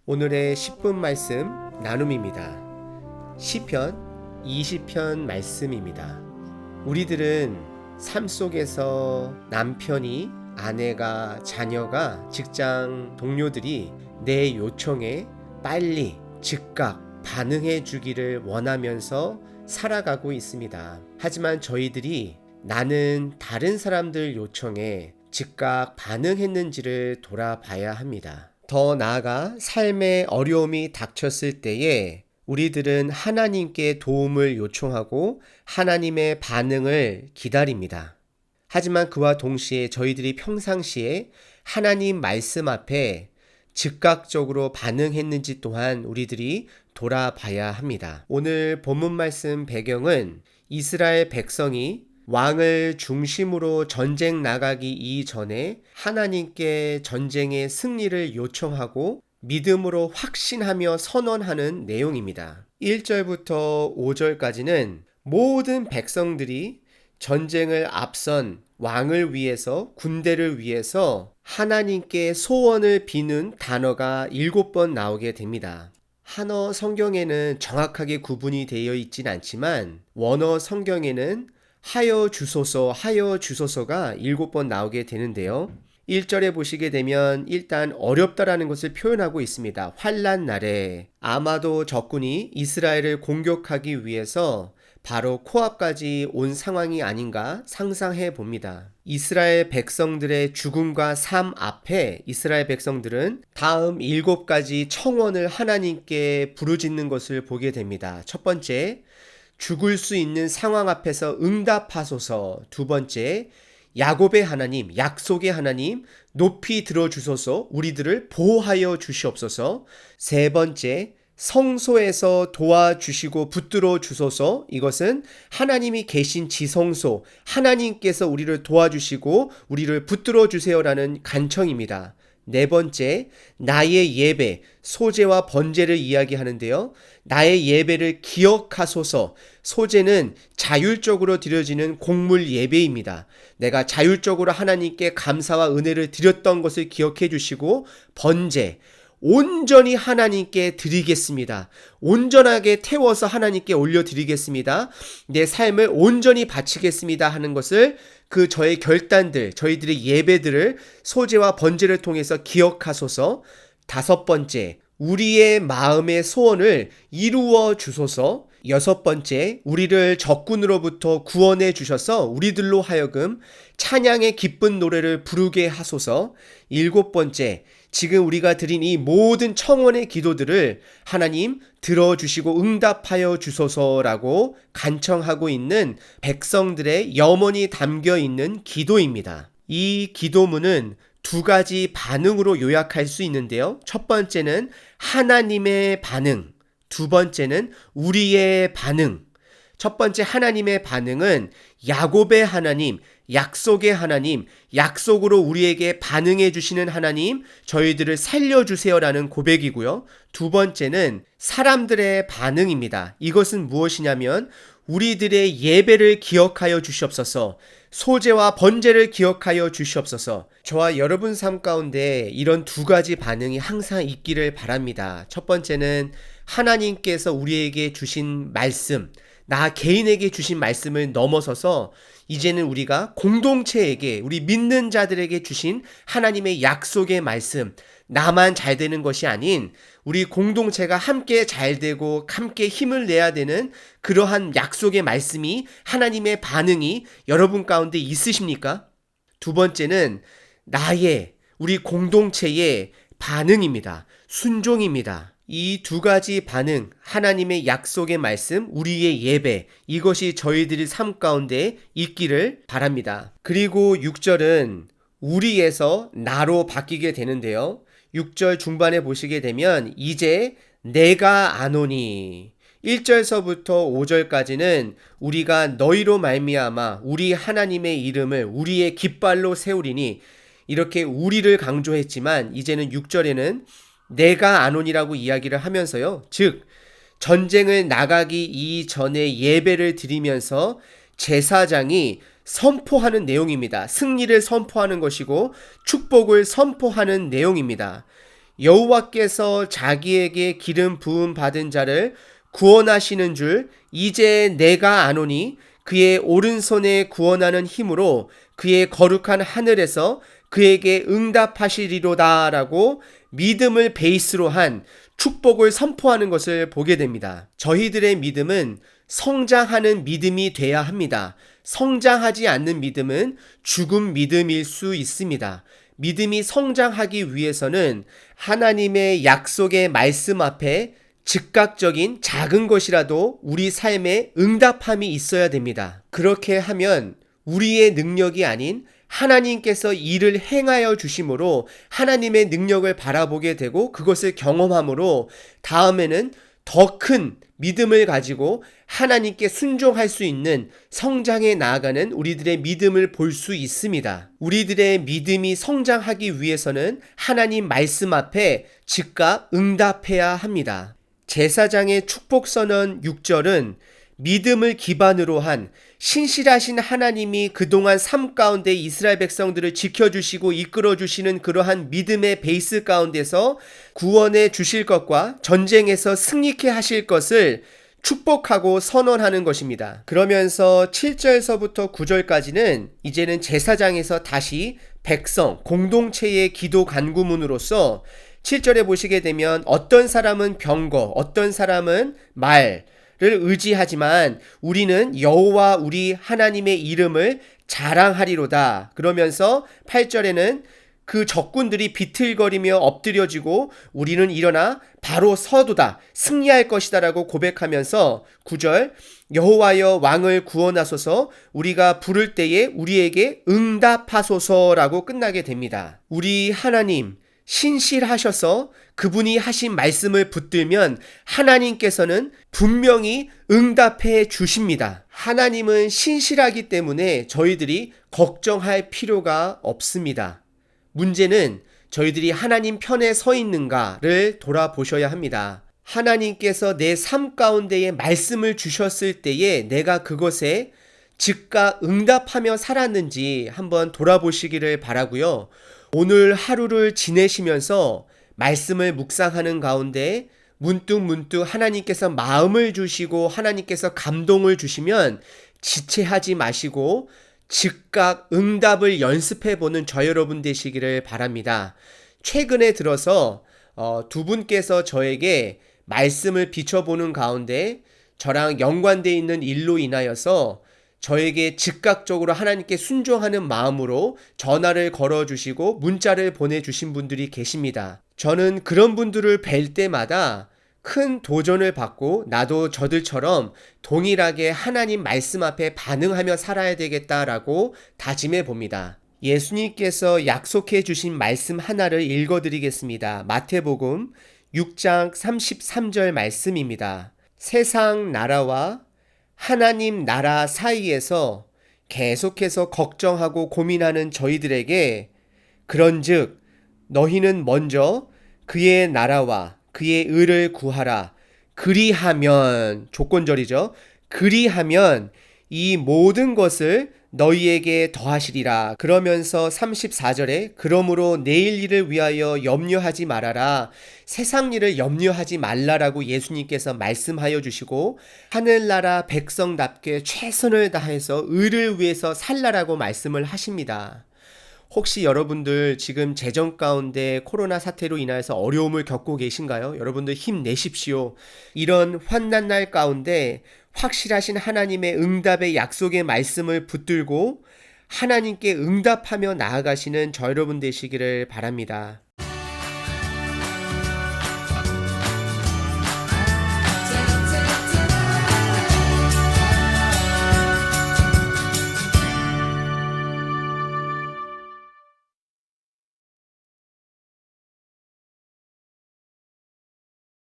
오늘의 10분 말씀 나눔입니다. 시편 20편 말씀입니다. 우리들은 삶 속에서 남편이, 아내가, 자녀가, 직장 동료들이 내 요청에 빨리 즉각 반응해 주기를 원하면서 살아가고 있습니다. 하지만 저희들이 나는 다른 사람들 요청에 즉각 반응했는지를 돌아봐야 합니다. 더 나아가 삶의 어려움이 닥쳤을 때에 우리들은 하나님께 도움을 요청하고 하나님의 반응을 기다립니다. 하지만 그와 동시에 저희들이 평상시에 하나님 말씀 앞에 즉각적으로 반응했는지 또한 우리들이 돌아봐야 합니다. 오늘 본문 말씀 배경은 이스라엘 백성이 왕을 중심으로 전쟁 나가기 이전에 하나님께 전쟁의 승리를 요청하고 믿음으로 확신하며 선언하는 내용입니다. 1절부터 5절까지는 모든 백성들이 전쟁을 앞선 왕을 위해서, 군대를 위해서 하나님께 소원을 비는 단어가 7번 나오게 됩니다. 한어 성경에는 정확하게 구분이 되어 있진 않지만 원어 성경에는 하여 주소서가 7번 나오게 되는데요. 1절에 보시게 되면 일단 어렵다라는 것을 표현하고 있습니다. 환난 날에 아마도 적군이 이스라엘을 공격하기 위해서 바로 코앞까지 온 상황이 아닌가 상상해 봅니다. 이스라엘 백성들의 죽음과 삶 앞에 이스라엘 백성들은 다음 7가지 청원을 하나님께 부르짖는 것을 보게 됩니다. 첫 번째, 죽을 수 있는 상황 앞에서 응답하소서. 두 번째, 야곱의 하나님, 약속의 하나님 높이 들어주소서. 우리들을 보호하여 주시옵소서. 세 번째, 성소에서 도와주시고 붙들어 주소서. 이것은 하나님이 계신 지성소, 하나님께서 우리를 도와주시고 우리를 붙들어 주세요라는 간청입니다. 네 번째, 나의 예배, 소제와 번제를 이야기하는데요. 나의 예배를 기억하소서. 소제는 자율적으로 드려지는 곡물 예배입니다. 내가 자율적으로 하나님께 감사와 은혜를 드렸던 것을 기억해 주시고, 번제, 온전히 하나님께 드리겠습니다. 온전하게 태워서 하나님께 올려드리겠습니다. 내 삶을 온전히 바치겠습니다 하는 것을 그 저의 결단들, 저희들의 예배들을 소제와 번제를 통해서 기억하소서. 다섯 번째, 우리의 마음의 소원을 이루어 주소서. 여섯 번째, 우리를 적군으로부터 구원해 주셔서 우리들로 하여금 찬양의 기쁜 노래를 부르게 하소서. 일곱 번째, 지금 우리가 드린 이 모든 청원의 기도들을 하나님 들어주시고 응답하여 주소서라고 간청하고 있는 백성들의 염원이 담겨 있는 기도입니다. 이 기도문은 2가지 반응으로 요약할 수 있는데요. 첫 번째는 하나님의 반응, 두 번째는 우리의 반응. 첫 번째 하나님의 반응은 야곱의 하나님, 약속의 하나님, 약속으로 우리에게 반응해 주시는 하나님, 저희들을 살려주세요라는 고백이고요. 두 번째는 사람들의 반응입니다. 이것은 무엇이냐면 우리들의 예배를 기억하여 주시옵소서, 소제와 번제를 기억하여 주시옵소서. 저와 여러분 삶 가운데 이런 2가지 반응이 항상 있기를 바랍니다. 첫 번째는 하나님께서 우리에게 주신 말씀, 나 개인에게 주신 말씀을 넘어서서 이제는 우리가 공동체에게, 우리 믿는 자들에게 주신 하나님의 약속의 말씀, 나만 잘 되는 것이 아닌 우리 공동체가 함께 잘 되고 함께 힘을 내야 되는 그러한 약속의 말씀이, 하나님의 반응이 여러분 가운데 있으십니까? 두 번째는 우리 공동체의 반응입니다. 순종입니다. 이 2가지 반응, 하나님의 약속의 말씀, 우리의 예배, 이것이 저희들의 삶 가운데 있기를 바랍니다. 그리고 6절은 우리에서 나로 바뀌게 되는데요. 6절 중반에 보시게 되면 이제 내가 아노니, 1절서부터 5절까지는 우리가 너희로 말미암아 우리 하나님의 이름을 우리의 깃발로 세우리니, 이렇게 우리를 강조했지만 이제는 6절에는 내가 아노니라고 이야기를 하면서요. 즉 전쟁을 나가기 이전에 예배를 드리면서 제사장이 선포하는 내용입니다. 승리를 선포하는 것이고 축복을 선포하는 내용입니다. 여호와께서 자기에게 기름 부음 받은 자를 구원하시는 줄 이제 내가 아노니 그의 오른손에 구원하는 힘으로 그의 거룩한 하늘에서 그에게 응답하시리로다 라고 믿음을 베이스로 한 축복을 선포하는 것을 보게 됩니다. 저희들의 믿음은 성장하는 믿음이 돼야 합니다. 성장하지 않는 믿음은 죽은 믿음일 수 있습니다. 믿음이 성장하기 위해서는 하나님의 약속의 말씀 앞에 즉각적인 작은 것이라도 우리 삶에 응답함이 있어야 됩니다. 그렇게 하면 우리의 능력이 아닌 하나님께서 일을 행하여 주심으로 하나님의 능력을 바라보게 되고 그것을 경험함으로 다음에는 더 큰 믿음을 가지고 하나님께 순종할 수 있는 성장해 나아가는 우리들의 믿음을 볼 수 있습니다. 우리들의 믿음이 성장하기 위해서는 하나님 말씀 앞에 즉각 응답해야 합니다. 제사장의 축복선언 6절은 믿음을 기반으로 한 신실하신 하나님이 그동안 삶 가운데 이스라엘 백성들을 지켜주시고 이끌어주시는 그러한 믿음의 베이스 가운데서 구원해 주실 것과 전쟁에서 승리케 하실 것을 축복하고 선언하는 것입니다. 그러면서 7절서부터 9절까지는 이제는 제사장에서 다시 백성, 공동체의 기도 간구문으로서 7절에 보시게 되면 어떤 사람은 병거, 어떤 사람은 말을 의지하지만 우리는 여호와 우리 하나님의 이름을 자랑하리로다. 그러면서 8절에는 그 적군들이 비틀거리며 엎드려지고 우리는 일어나 바로 서도다. 승리할 것이다 라고 고백하면서 9절 여호와여 왕을 구원하소서 우리가 부를 때에 우리에게 응답하소서라고 끝나게 됩니다. 우리 하나님 신실하셔서 그분이 하신 말씀을 붙들면 하나님께서는 분명히 응답해 주십니다. 하나님은 신실하기 때문에 저희들이 걱정할 필요가 없습니다. 문제는 저희들이 하나님 편에 서 있는가를 돌아보셔야 합니다. 하나님께서 내 삶 가운데에 말씀을 주셨을 때에 내가 그것에 즉각 응답하며 살았는지 한번 돌아보시기를 바라고요. 오늘 하루를 지내시면서 말씀을 묵상하는 가운데 문득 하나님께서 마음을 주시고 하나님께서 감동을 주시면 지체하지 마시고 즉각 응답을 연습해보는 저 여러분 되시기를 바랍니다. 최근에 들어서 두 분께서 저에게 말씀을 비춰보는 가운데 저랑 연관되어 있는 일로 인하여서 저에게 즉각적으로 하나님께 순종하는 마음으로 전화를 걸어주시고 문자를 보내주신 분들이 계십니다. 저는 그런 분들을 뵐 때마다 큰 도전을 받고 나도 저들처럼 동일하게 하나님 말씀 앞에 반응하며 살아야 되겠다라고 다짐해 봅니다. 예수님께서 약속해 주신 말씀 하나를 읽어드리겠습니다. 마태복음 6장 33절 말씀입니다. 세상 나라와 하나님 나라 사이에서 계속해서 걱정하고 고민하는 저희들에게 그런즉 너희는 먼저 그의 나라와 그의 의를 구하라. 그리하면 조건절이죠. 그리하면 이 모든 것을 너희에게 더하시리라. 그러면서 34절에 그러므로 내일 일을 위하여 염려하지 말아라. 세상 일을 염려하지 말라라고 예수님께서 말씀하여 주시고 하늘나라 백성답게 최선을 다해서 의를 위해서 살라라고 말씀을 하십니다. 혹시 여러분들 지금 재정 가운데 코로나 사태로 인해서 어려움을 겪고 계신가요? 여러분들 힘내십시오. 이런 환난 날 가운데 확실하신 하나님의 응답의 약속의 말씀을 붙들고 하나님께 응답하며 나아가시는 저 여러분 되시기를 바랍니다.